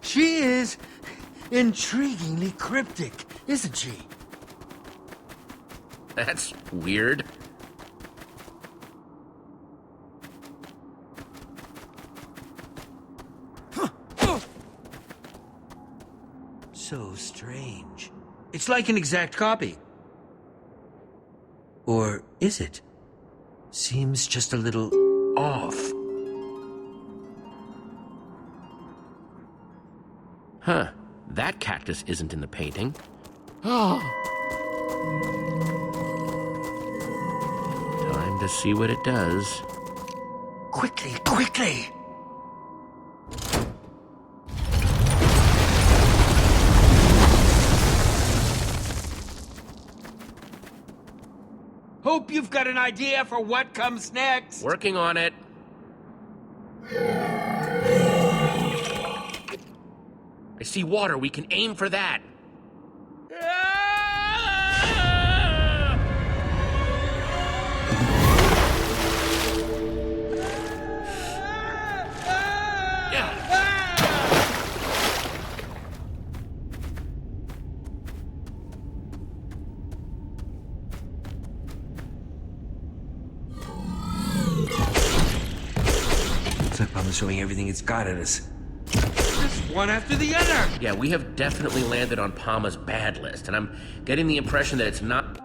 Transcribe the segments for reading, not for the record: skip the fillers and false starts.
She is intriguingly cryptic, isn't she? That's weird. So strange. It's like an exact copy. Or is it? Seems just a little off. Huh. That cactus isn't in the painting. Oh. Time to see what it does. Quickly, quickly! Hope you've got an idea for what comes next. Working on it. I see water. We can aim for that. Looks like Mama's showing everything it's got at us. Just one after the other! Yeah, we have definitely landed on Palma's bad list, and I'm getting the impression that it's not...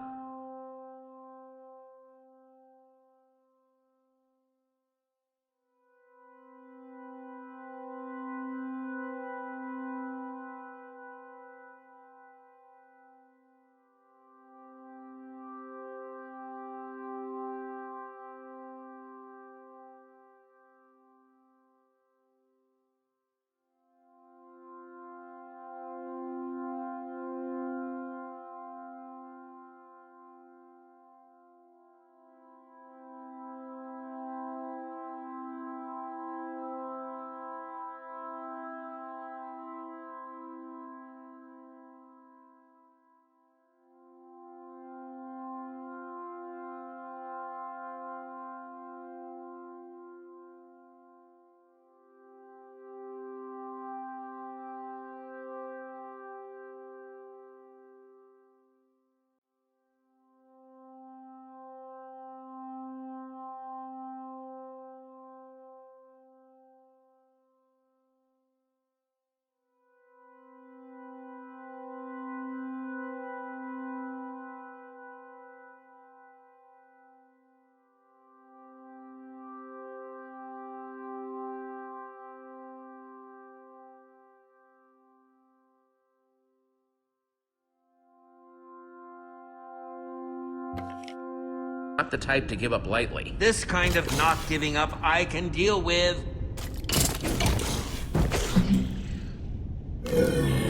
Not the type to give up lightly. This kind of not giving up I can deal with.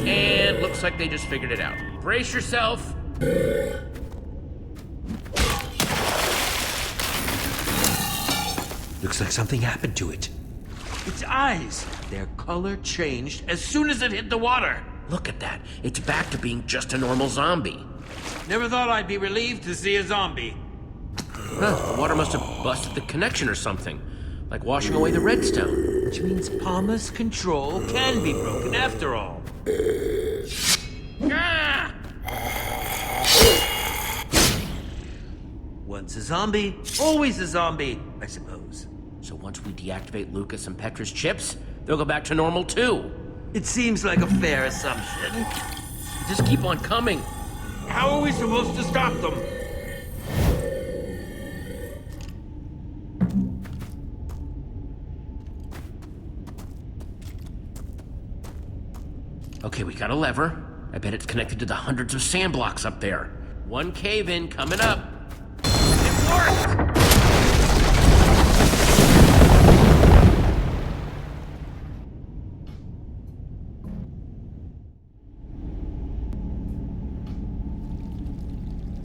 And looks like they just figured it out. Brace yourself. Looks like something happened to it. Its eyes, their color changed as soon as it hit the water. Look at that. It's back to being just a normal zombie. Never thought I'd be relieved to see a zombie. Huh, the water must have busted the connection or something. Like washing away the redstone. Which means Palma's control can be broken after all. Ah! Once a zombie, always a zombie, I suppose. So once we deactivate Lucas and Petra's chips, they'll go back to normal too. It seems like a fair assumption. They just keep on coming. How are we supposed to stop them? Okay, we got a lever. I bet it's connected to the hundreds of sand blocks up there. One cave-in coming up. It worked!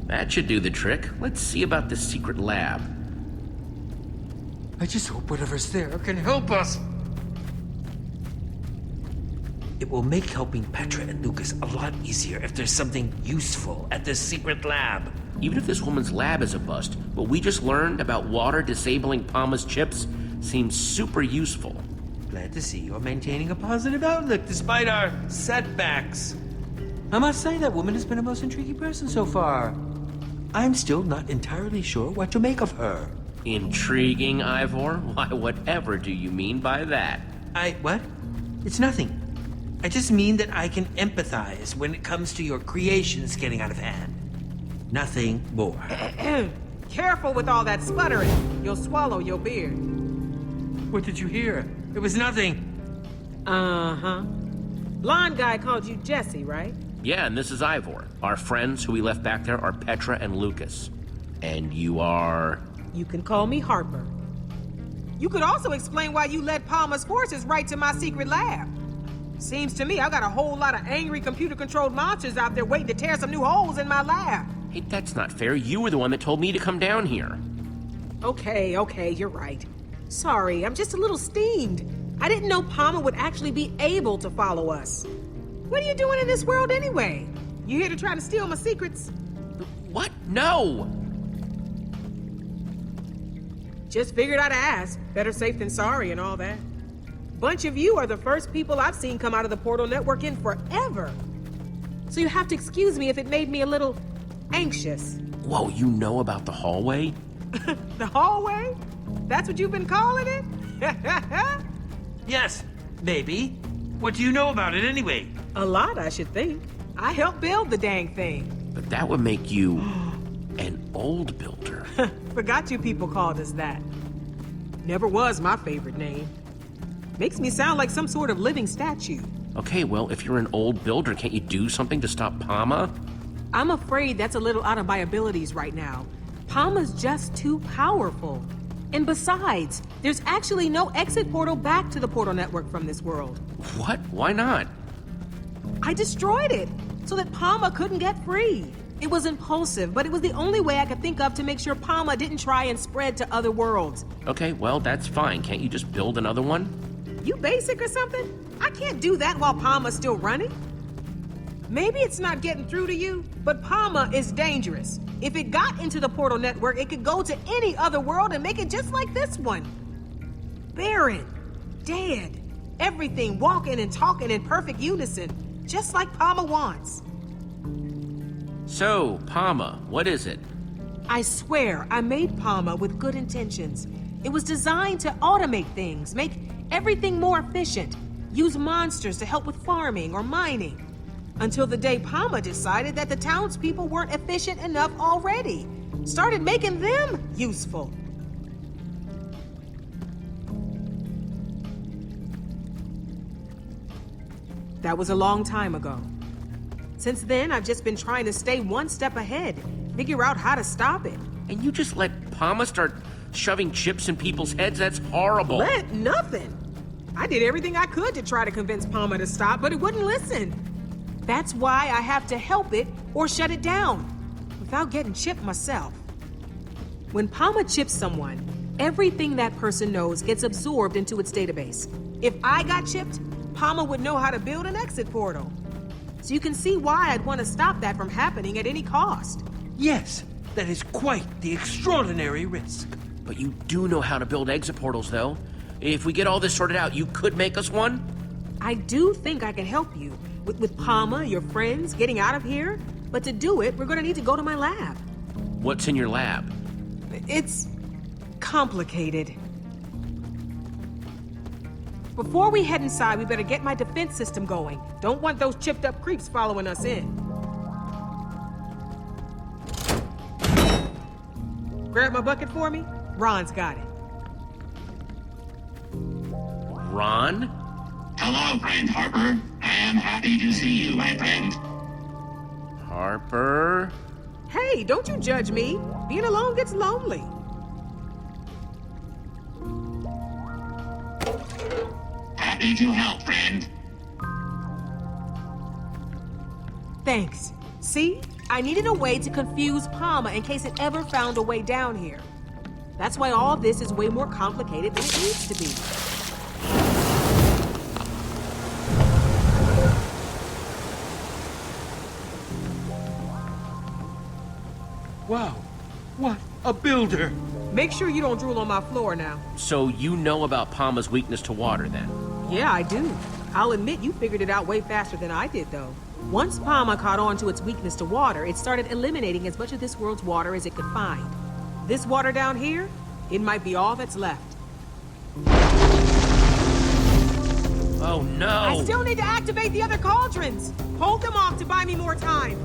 That should do the trick. Let's see about this secret lab. I just hope whatever's there can help us. It will make helping Petra and Lucas a lot easier if there's something useful at this secret lab. Even if this woman's lab is a bust, what we just learned about water disabling Palma's chips, seems super useful. Glad to see you're maintaining a positive outlook despite our setbacks. I must say that woman has been a most intriguing person so far. I'm still not entirely sure what to make of her. Intriguing, Ivor? Why, whatever do you mean by that? What? It's nothing. I just mean that I can empathize when it comes to your creations getting out of hand. Nothing more. Careful with all that sputtering. You'll swallow your beard. What did you hear? It was nothing. Uh-huh. Blonde guy called you Jesse, right? Yeah, and this is Ivor. Our friends who we left back there are Petra and Lucas. And you are... You can call me Harper. You could also explain why you led Palmer's forces right to my secret lab. Seems to me I got a whole lot of angry computer-controlled monsters out there waiting to tear some new holes in my lab. Hey, that's not fair. You were the one that told me to come down here. Okay, you're right. Sorry, I'm just a little steamed. I didn't know Palmer would actually be able to follow us. What are you doing in this world anyway? You here to try to steal my secrets? What? No! Just figured I'd ask. Better safe than sorry and all that. Bunch of you are the first people I've seen come out of the Portal Network in forever. So you have to excuse me if it made me a little anxious. Whoa, you know about the hallway? The hallway? That's what you've been calling it? Yes, maybe. What do you know about it anyway? A lot, I should think. I helped build the dang thing. But that would make you an old builder. Forgot you people called us that. Never was my favorite name. Makes me sound like some sort of living statue. Okay, well, if you're an old builder, can't you do something to stop Palmer? I'm afraid that's a little out of my abilities right now. Palmer's just too powerful. And besides, there's actually no exit portal back to the Portal Network from this world. What? Why not? I destroyed it so that Palmer couldn't get free. It was impulsive, but it was the only way I could think of to make sure Palmer didn't try and spread to other worlds. Okay, well, that's fine. Can't you just build another one? You basic or something? I can't do that while Palmer's still running. Maybe it's not getting through to you, but Palmer is dangerous. If it got into the Portal Network, it could go to any other world and make it just like this one. Barren, dead, everything walking and talking in perfect unison, just like Palmer wants. So, Palmer, what is it? I swear I made Palmer with good intentions. It was designed to automate things, make everything more efficient, use monsters to help with farming or mining. Until the day Palmer decided that the townspeople weren't efficient enough already. Started making them useful. That was a long time ago. Since then, I've just been trying to stay one step ahead, figure out how to stop it. And you just let Palmer start shoving chips in people's heads? That's horrible. Let nothing. I did everything I could to try to convince Palmer to stop, but it wouldn't listen. That's why I have to help it or shut it down, without getting chipped myself. When Palmer chips someone, everything that person knows gets absorbed into its database. If I got chipped, Palmer would know how to build an exit portal. So you can see why I'd want to stop that from happening at any cost. Yes, that is quite the extraordinary risk. But you do know how to build exit portals, though. If we get all this sorted out, you could make us one? I do think I can help you. With Palmer, your friends, getting out of here. But to do it, we're gonna need to go to my lab. What's in your lab? It's complicated. Before we head inside, we better get my defense system going. Don't want those chipped up creeps following us in. Grab my bucket for me. Ron's got it. Ron? Hello, friend Harper. I am happy to see you, my friend. Harper? Hey, don't you judge me. Being alone gets lonely. Happy to help, friend. Thanks. See? I needed a way to confuse Palmer in case it ever found a way down here. That's why all this is way more complicated than it needs to be. Wow, what a builder! Make sure you don't drool on my floor now. So you know about Palma's weakness to water, then? Yeah, I do. I'll admit you figured it out way faster than I did, though. Once Palma caught on to its weakness to water, it started eliminating as much of this world's water as it could find. This water down here, it might be all that's left. Oh, no! I still need to activate the other cauldrons. Hold them off to buy me more time.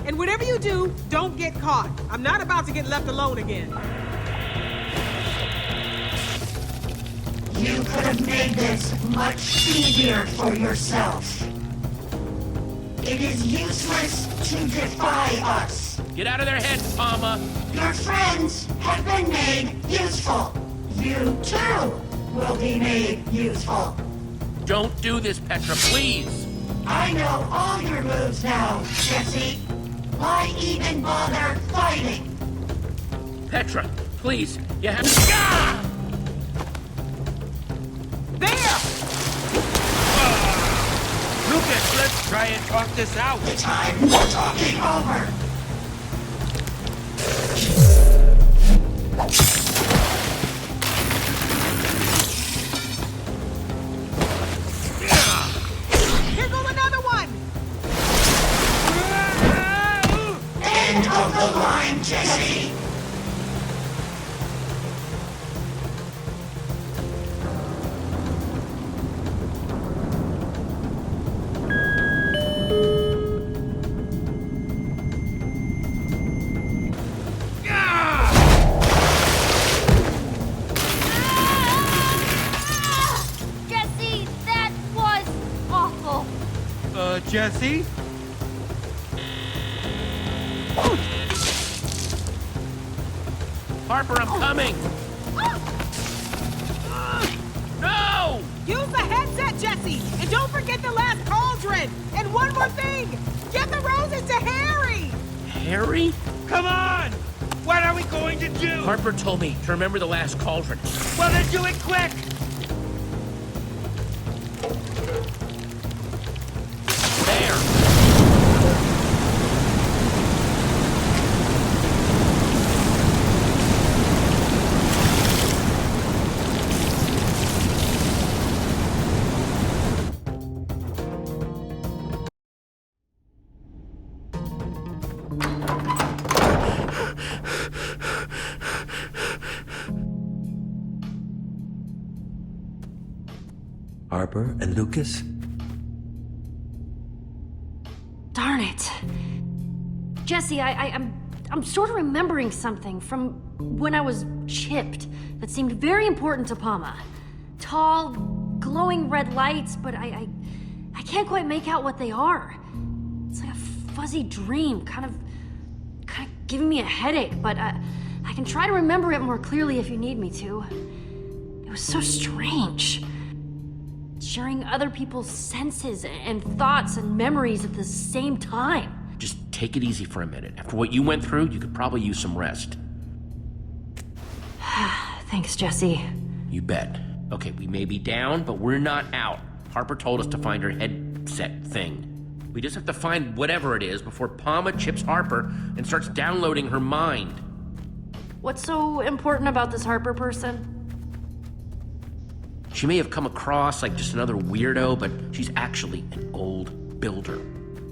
And whatever you do, don't get caught. I'm not about to get left alone again. You could have made this much easier for yourself. It is useless to defy us. Get out of their heads, Palma! Your friends have been made useful. You too will be made useful. Don't do this, Petra, please! I know all your moves now, Jesse. Why even bother fighting? Petra, please, you have to... Ah! There! Lucas, let's try and talk this out. The time for talking over. Here goes another one! End of the line, Jesse. Jesse, that was awful. Jesse? Harper, I'm coming! No! Use the headset, Jesse! And don't forget the last cauldron! And one more thing! Get the roses to Harry! Harry? Come on! What are we going to do? Harper told me to remember the last cauldron. Well, then do it quick! There! Harper and Lucas? Darn it. Jesse, I'm sort of remembering something from when I was chipped that seemed very important to Palma. Tall, glowing red lights, but I can't quite make out what they are. It's like a fuzzy dream, kind of giving me a headache, but I can try to remember it more clearly if you need me to. It was so strange. Sharing other people's senses and thoughts and memories at the same time. Just take it easy for a minute. After what you went through, you could probably use some rest. Thanks, Jesse. You bet. Okay, we may be down, but we're not out. Harper told us to find her headset thing. We just have to find whatever it is before Palma chips Harper and starts downloading her mind. What's so important about this Harper person? She may have come across like just another weirdo, but she's actually an old builder.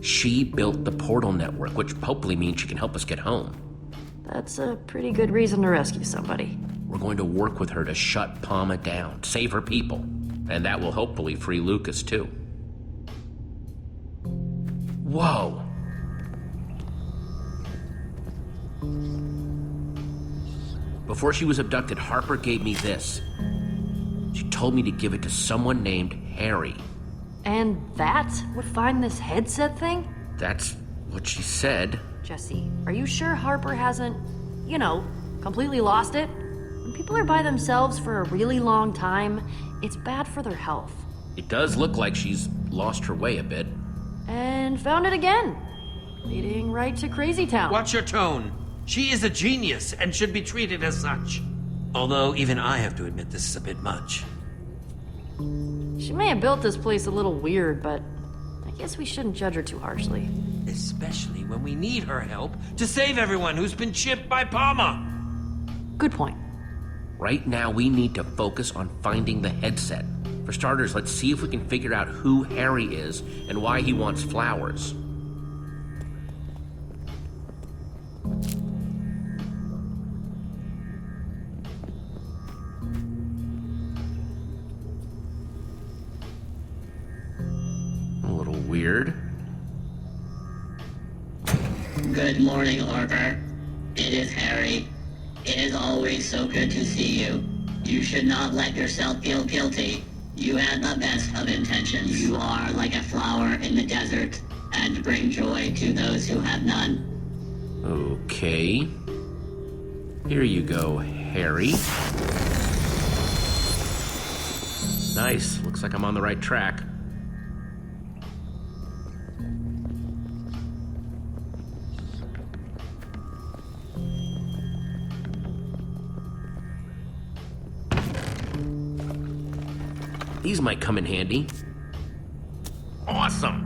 She built the portal network, which hopefully means she can help us get home. That's a pretty good reason to rescue somebody. We're going to work with her to shut Palma down, save her people. And that will hopefully free Lucas, too. Whoa! Before she was abducted, Harper gave me this. She told me to give it to someone named Harry. And that would find this headset thing? That's what she said. Jesse, are you sure Harper hasn't, completely lost it? When people are by themselves for a really long time, it's bad for their health. It does look like she's lost her way a bit. And found it again, leading right to Crazy Town. Watch your tone. She is a genius and should be treated as such. Although even I have to admit this is a bit much. She may have built this place a little weird, but I guess we shouldn't judge her too harshly. Especially when we need her help to save everyone who's been chipped by Palma. Good point. Right now, we need to focus on finding the headset. For starters, let's see if we can figure out who Harry is and why he wants flowers. A little weird. Good morning, Harper. It is Harry. It is always so good to see you. You should not let yourself feel guilty. You had the best of intentions. You are like a flower in the desert, and bring joy to those who have none. Okay. Here you go, Harry. Nice. Looks like I'm on the right track. These might come in handy. Awesome!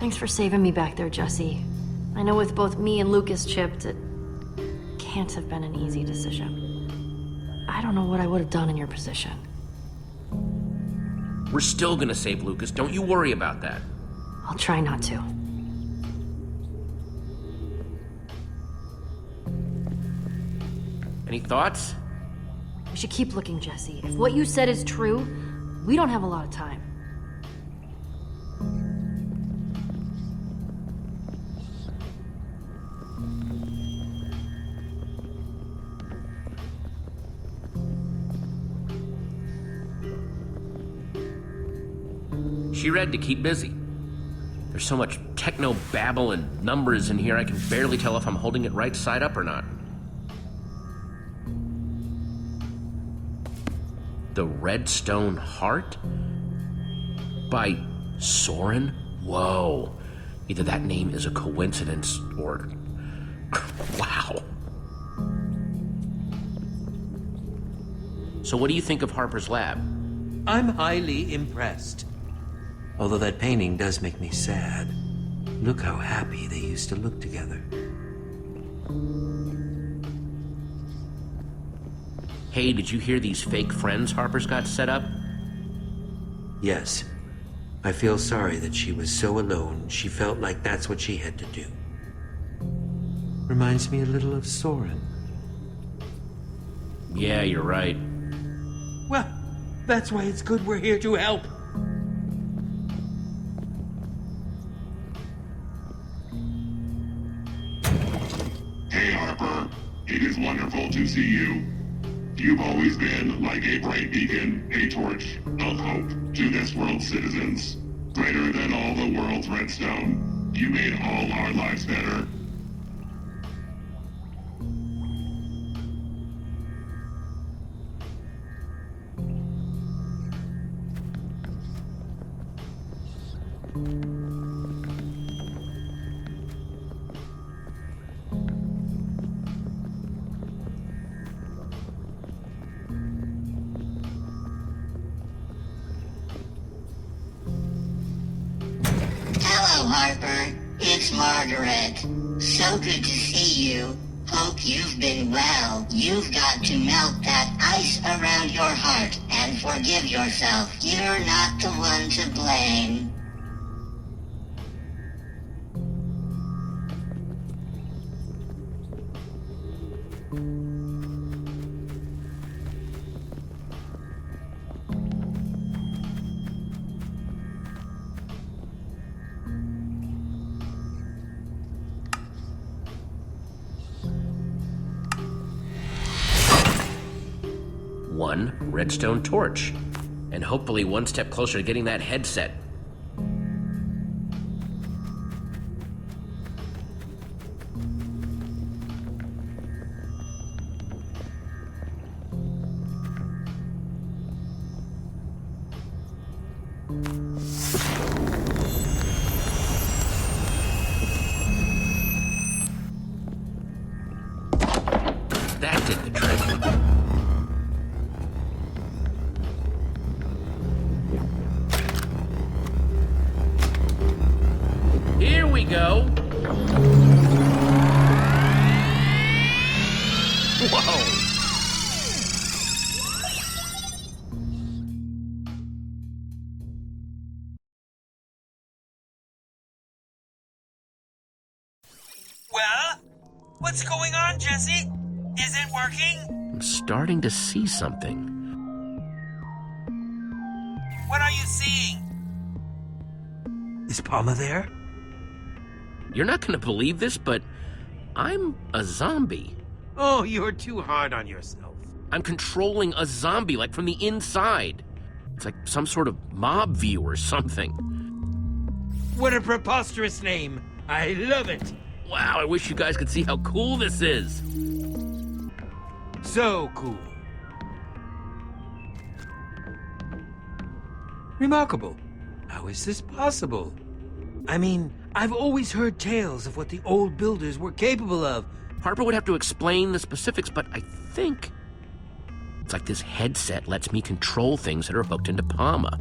Thanks for saving me back there, Jesse. I know with both me and Lucas chipped, it can't have been an easy decision. I don't know what I would have done in your position. We're still gonna save Lucas. Don't you worry about that. I'll try not to. Any thoughts? We should keep looking, Jesse. If what you said is true, we don't have a lot of time. She read to keep busy. There's so much techno babble and numbers in here, I can barely tell if I'm holding it right side up or not. The Redstone Heart? By Soren? Whoa. Either that name is a coincidence or... wow. So what do you think of Harper's lab? I'm highly impressed. Although that painting does make me sad. Look how happy they used to look together. Hey, did you hear these fake friends Harper's got set up? Yes. I feel sorry that she was so alone. She felt like that's what she had to do. Reminds me a little of Soren. Yeah, you're right. Well, that's why it's good we're here to help. Hey, Harper. It is wonderful to see you. You've always been like a bright beacon, a torch of hope to this world's citizens. Greater than all the world's redstone. You made all our lives better. Hello, Harper. It's Margaret. So good to see you. Hope you've been well. You've got to melt that ice around your heart and forgive yourself. You're not the one to blame. One redstone torch. And hopefully one step closer to getting that headset. That did the trick. Well? What's going on, Jesse? Is it working? I'm starting to see something. What are you seeing? Is Palma there? You're not gonna believe this, but I'm a zombie. Oh, you're too hard on yourself. I'm controlling a zombie, like from the inside. It's like some sort of mob view or something. What a preposterous name. I love it. Wow, I wish you guys could see how cool this is. So cool. Remarkable. How is this possible? I mean, I've always heard tales of what the old builders were capable of. Harper would have to explain the specifics, but I think it's like this headset lets me control things that are hooked into Palma.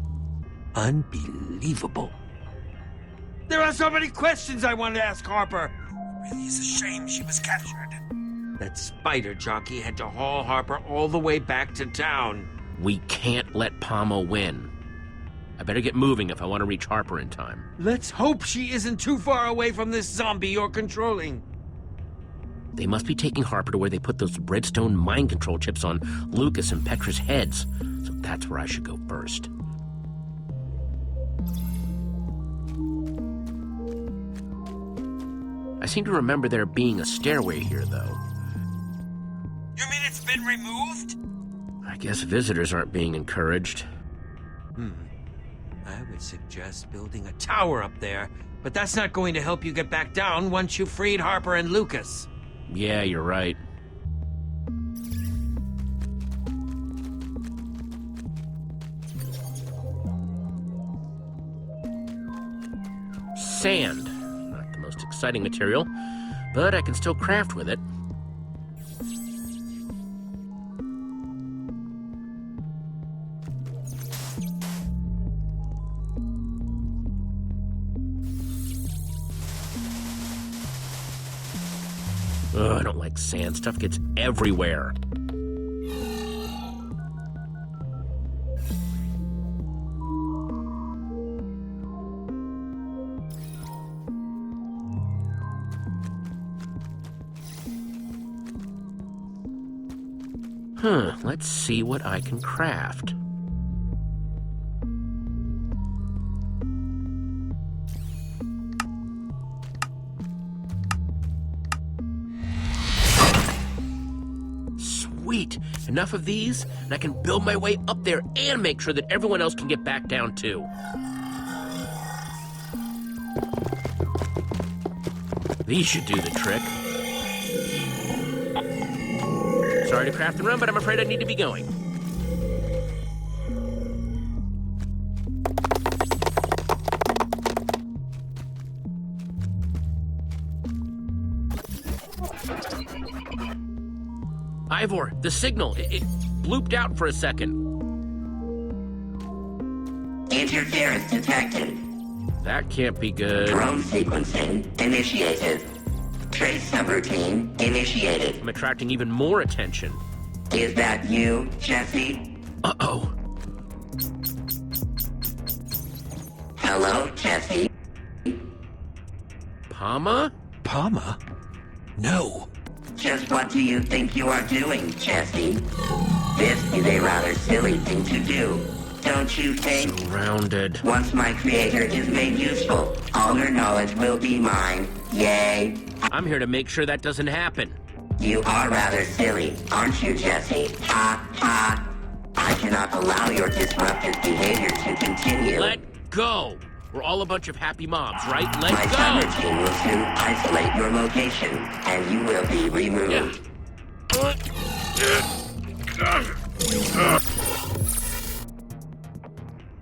Unbelievable. There are so many questions I want to ask Harper. It really is a shame she was captured. That spider jockey had to haul Harper all the way back to town. We can't let Palma win. I better get moving if I want to reach Harper in time. Let's hope she isn't too far away from this zombie you're controlling. They must be taking Harper to where they put those redstone mind control chips on Lucas and Petra's heads. So that's where I should go first. I seem to remember there being a stairway here, though. You mean it's been removed? I guess visitors aren't being encouraged. I would suggest building a tower up there, but that's not going to help you get back down once you've freed Harper and Lucas. Yeah, you're right. Sand. Not the most exciting material, but I can still craft with it. Ugh, I don't like sand. Stuff gets everywhere. Let's see what I can craft. Sweet! Enough of these, and I can build my way up there and make sure that everyone else can get back down too. These should do the trick. Sorry to craft and run, but I'm afraid I need to be going. Ivor, the signal, it blooped out for a second. Interference detected. That can't be good. Drone sequencing initiated. Trace subroutine initiated. I'm attracting even more attention. Is that you, Jesse? Uh-oh. Hello, Jesse? Palma? Palma? No. Just what do you think you are doing, Jesse? This is a rather silly thing to do, don't you think? Surrounded. Once my creator is made useful, all her knowledge will be mine. Yay! I'm here to make sure that doesn't happen. You are rather silly, aren't you, Jesse? Ha ha! I cannot allow your disruptive behavior to continue. Let go! We're all a bunch of happy mobs, right? Let My go! subroutine will soon isolate your location, and you will be removed.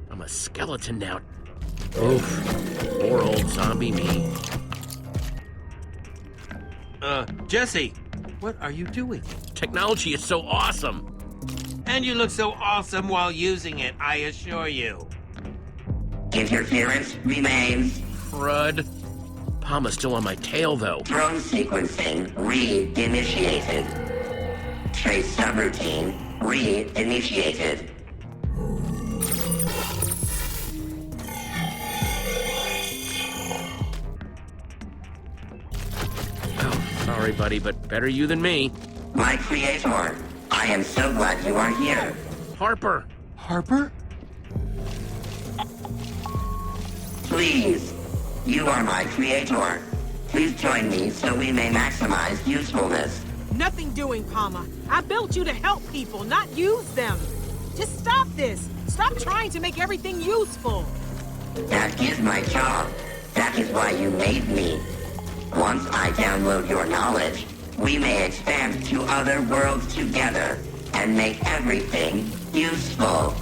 I'm a skeleton now. Oof. Poor old zombie me. Jesse, what are you doing? Technology is so awesome. And you look so awesome while using it, I assure you. Interference remains. Crud. Palma's still on my tail, though. Drone sequencing re-initiated. Trace subroutine re-initiated. Sorry, buddy, but better you than me. My creator, I am so glad you are here. Harper! Harper? Please, you are my creator. Please join me so we may maximize usefulness. Nothing doing, Palma. I built you to help people, not use them. Just stop this. Stop trying to make everything useful. That is my job. That is why you made me. Once I download your knowledge, we may expand to other worlds together and make everything useful.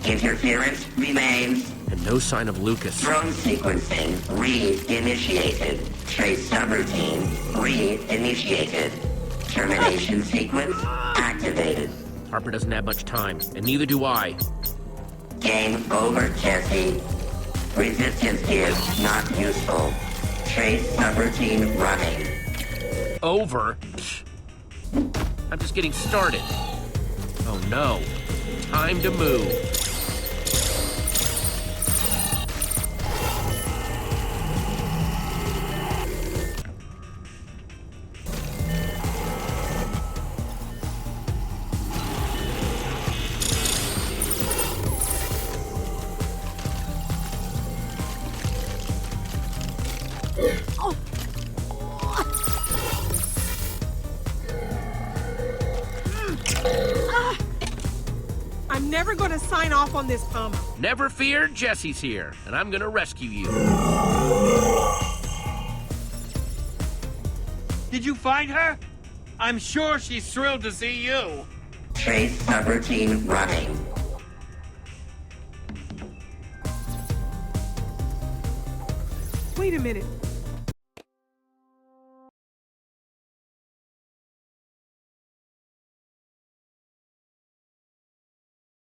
Interference remains. And no sign of Lucas. Drone sequencing re-initiated. Trace subroutine re-initiated. Termination sequence activated. Harper doesn't have much time, and neither do I. Game over, Jesse. Resistance is not useful. Trace subroutine running. Over? Psh. I'm just getting started. Oh no. Time to move. I'm never gonna sign off on this, Palma. Never fear, Jesse's here, and I'm gonna rescue you. Did you find her? I'm sure she's thrilled to see you. Trace subroutine running. Wait a minute.